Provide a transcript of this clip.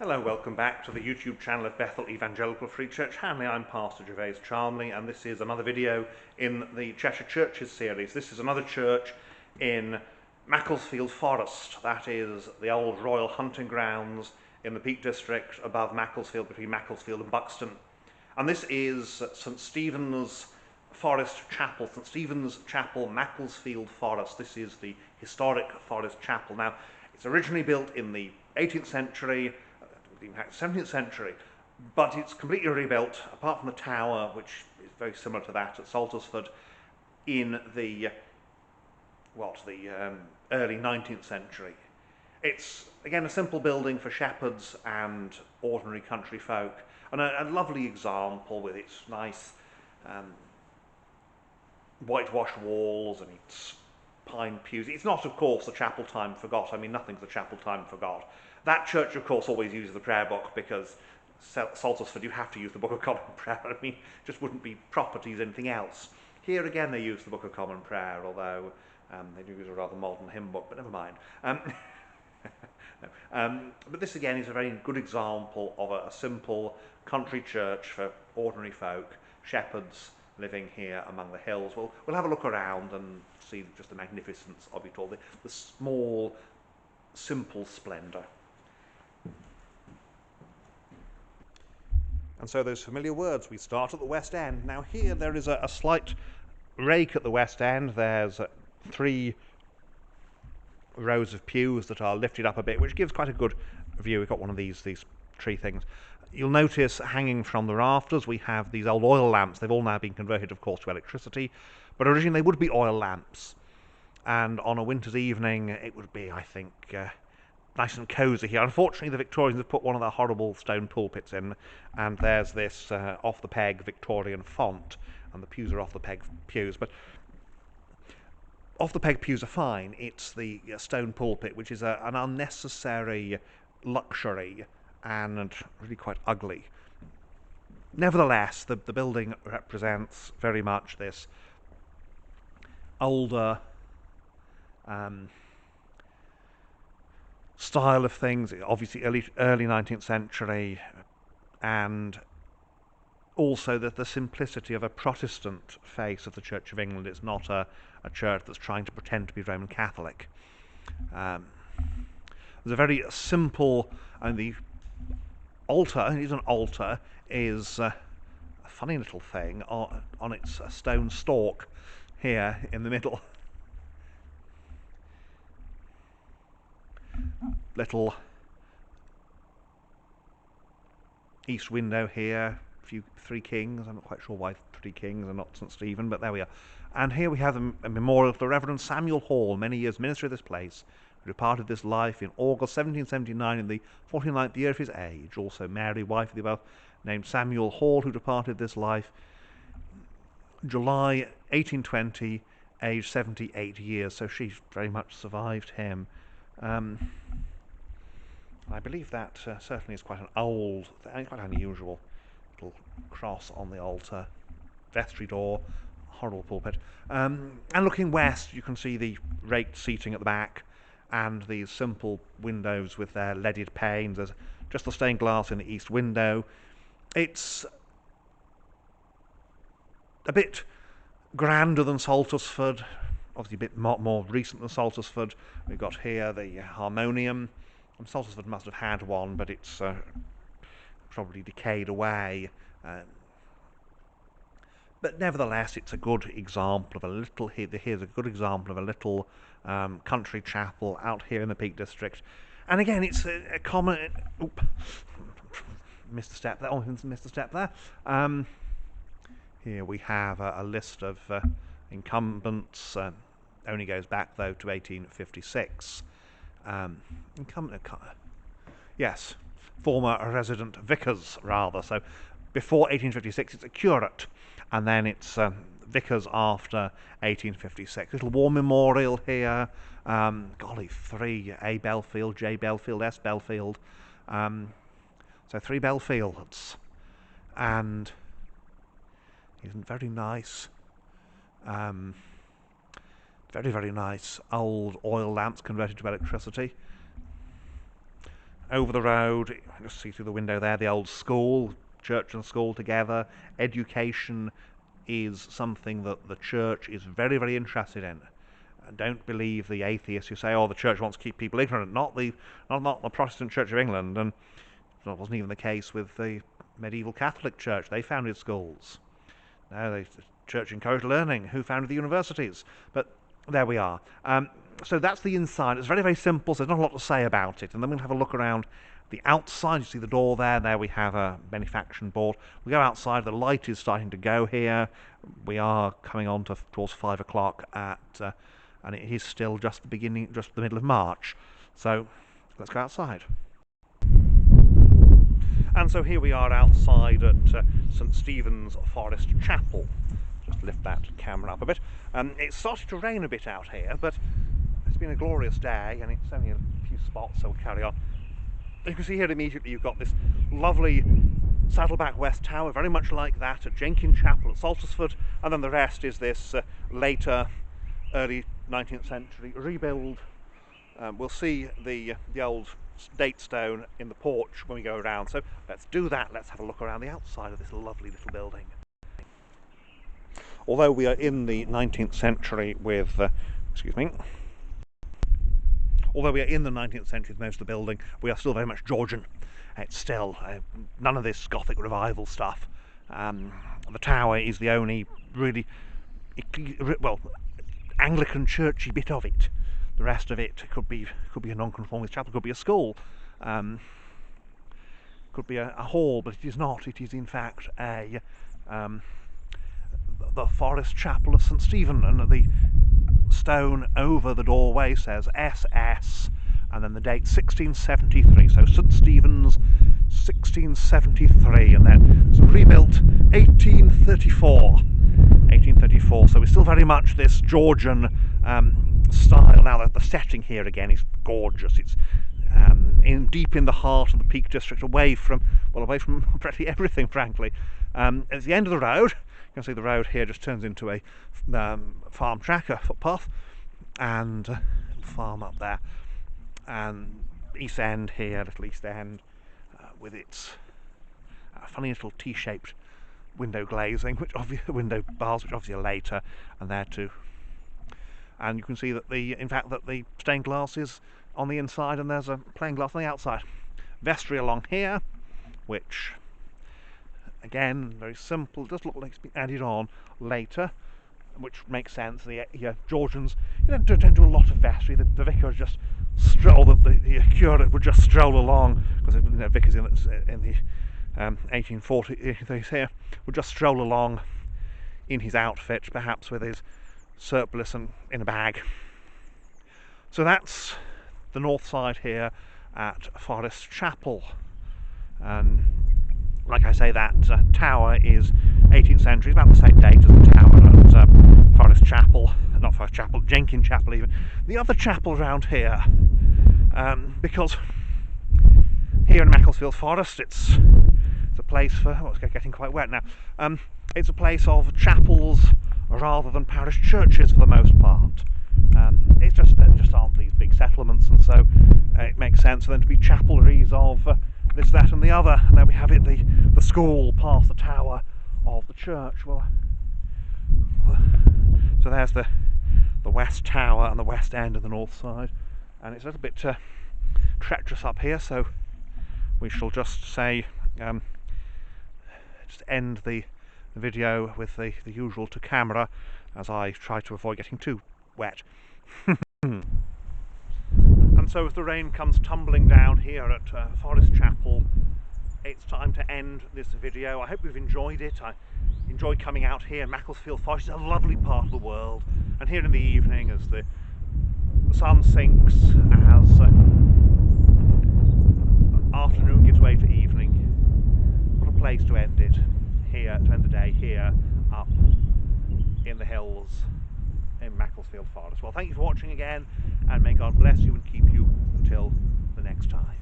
Hello, welcome back to the YouTube channel of Bethel Evangelical Free Church Hanley. I'm Pastor Gervais Charmley, and this is another video in the Cheshire Churches series. This is another church in Macclesfield Forest. That is the old royal hunting grounds in the Peak District above Macclesfield, between Macclesfield and Buxton. And this is St Stephen's Forest Chapel, St Stephen's Chapel, Macclesfield Forest. This is the historic Forest Chapel. Now, it's originally built in the 18th century, in fact 17th century, but it's completely rebuilt, apart from the tower, which is very similar to that at Saltersford, in the early 19th century. It's, again, a simple building for shepherds and ordinary country folk, and a lovely example with its nice whitewashed walls and its pine pews. It's not, of course, the chapel time forgot. I mean, nothing's the chapel time forgot. That church, of course, always uses the prayer book, because Saltersford, you have to use the Book of Common Prayer. I mean, it just wouldn't be proper to use anything else. Here again, they use the Book of Common Prayer, although they do use a rather modern hymn book, but never mind. But this again is a very good example of a simple country church for ordinary folk, shepherds living here among the hills. We'll have a look around and see just the magnificence of it all, the small, simple splendour. And so those familiar words, we start at the west end. Now here there is a slight rake at the west end. There's 3 rows of pews that are lifted up a bit, which gives quite a good view. We've got one of these tree things. You'll notice hanging from the rafters we have these old oil lamps. They've all now been converted, of course, to electricity, but originally they would be oil lamps. And on a winter's evening it would be, I think, nice and cosy here. Unfortunately, the Victorians have put one of their horrible stone pulpits in, and there's this off-the-peg Victorian font, and the pews are off-the-peg pews. But off-the-peg pews are fine. It's the stone pulpit, which is an unnecessary luxury and really quite ugly. Nevertheless, the building represents very much this older style of things, obviously early 19th century, and also the simplicity of a Protestant face of the Church of England. It's not a church that's trying to pretend to be Roman Catholic. There's a very simple, and the altar, it is an altar, is a funny little thing on its stone stalk here in the middle. Little east window here, 3 kings. I'm not quite sure why 3 kings and not St Stephen, but there we are. And here we have a memorial of the Reverend Samuel Hall, many years minister of this place, who departed this life in August 1779 in the 49th year of his age. Also Mary, wife of the above named Samuel Hall, who departed this life July 1820, aged 78 years, so she very much survived him. I believe that certainly is quite an old, quite unusual little cross on the altar, vestry door, horrible pulpit. And looking west, you can see the raked seating at the back, and these simple windows with their leaded panes. There's just the stained glass in the east window. It's a bit grander than Saltersford, obviously a bit more recent than Saltersford. We've got here the harmonium. Saltersford must have had one, but it's probably decayed away. But nevertheless, it's a good example of a little. Here's a good example of a little country chapel out here in the Peak District. And again, it's a common. Missed a step there. Oh, missed a step there. Here we have a list of incumbents. Only goes back though to 1856. Yes, former resident vicars, rather. So before 1856 it's a curate, and then it's vicars after 1856. Little war memorial here. Golly, 3 A Belfield, J Belfield, S Belfield. So 3 Belfields, and isn't very nice. Very, very nice old oil lamps converted to electricity. over the road, you just see through the window there, the old school, church and school together. Education is something that the church is very, very interested in. Don't believe the atheists who say, oh, the church wants to keep people ignorant. Not the Protestant Church of England, and that wasn't even the case with the medieval Catholic Church. They founded schools. No, the church encouraged learning. Who founded the universities? But there we are. So that's the inside. It's very, very simple, so there's not a lot to say about it. And then we'll have a look around the outside. You see the door there. There we have a benefaction board. We go outside. The light is starting to go here. We are coming on towards 5 o'clock and it is still just the middle of March. So let's go outside. And so here we are outside at St Stephen's Forest Chapel. Just lift that camera up a bit. It's started to rain a bit out here, but it's been a glorious day, and it's only a few spots, so we'll carry on. You can see here immediately you've got this lovely saddleback west tower, very much like that at Jenkins Chapel at Saltersford, and then the rest is this later, early 19th century rebuild. We'll see the old date stone in the porch when we go around, so let's do that. Let's have a look around the outside of this lovely little building. Although we are in the 19th century with although we are in the 19th century with most of the building, we are still very much Georgian. It's still none of this Gothic revival stuff. The tower is the only really, well, Anglican churchy bit of it. The rest of it could be a non-conformist chapel, could be a school, could be a hall, but it is not. It is in fact the Forest Chapel of St Stephen, and the stone over the doorway says SS, and then the date 1673. So St Stephen's 1673, and then it's rebuilt 1834. So we're still very much this Georgian style. Now the setting here again is gorgeous. It's deep in the heart of the Peak District, away from practically everything, frankly. At the end of the road, you can see the road here just turns into a farm track, a footpath, and farm up there. And East End here, little East End, with its funny little T-shaped window glazing, window bars, which obviously are later, and there too. And you can see that the stained glass is on the inside, and there's a plain glass on the outside. Vestry along here, which again very simple, does look like it's been added on later, which makes sense. The Georgians, don't do a lot of vestry. The vicar would just stroll, the curate would just stroll along, because vicars in the 1840s here would just stroll along in his outfit, perhaps with his surplice and in a bag. So that's the north side here at Forest Chapel, and like I say, that tower is 18th century, about the same date as the tower at Forest Chapel, not Forest Chapel, Jenkins Chapel even. The other chapel around here, because here in Macclesfield Forest it's a place for, it's getting quite wet now, it's a place of chapels rather than parish churches for the most part. It's just there just aren't these big settlements, and so it makes sense for them to be chapelries of this, that and the other. And there we have it, the school past the tower of the church. So there's the west tower and the west end of the north side, and it's a little bit treacherous up here, so we shall just say just end the video with the usual to camera, as I try to avoid getting too wet. And so as the rain comes tumbling down here at Forest Chapel, it's time to end this video. I hope you've enjoyed it. I enjoy coming out here. Macclesfield Forest is a lovely part of the world, and here in the evening as the sun sinks, as afternoon gives way to evening, what a place to end it here, to end the day here up in the hills in Macclesfield Forest. Well, thank you for watching again, and may God bless you and keep you until the next time.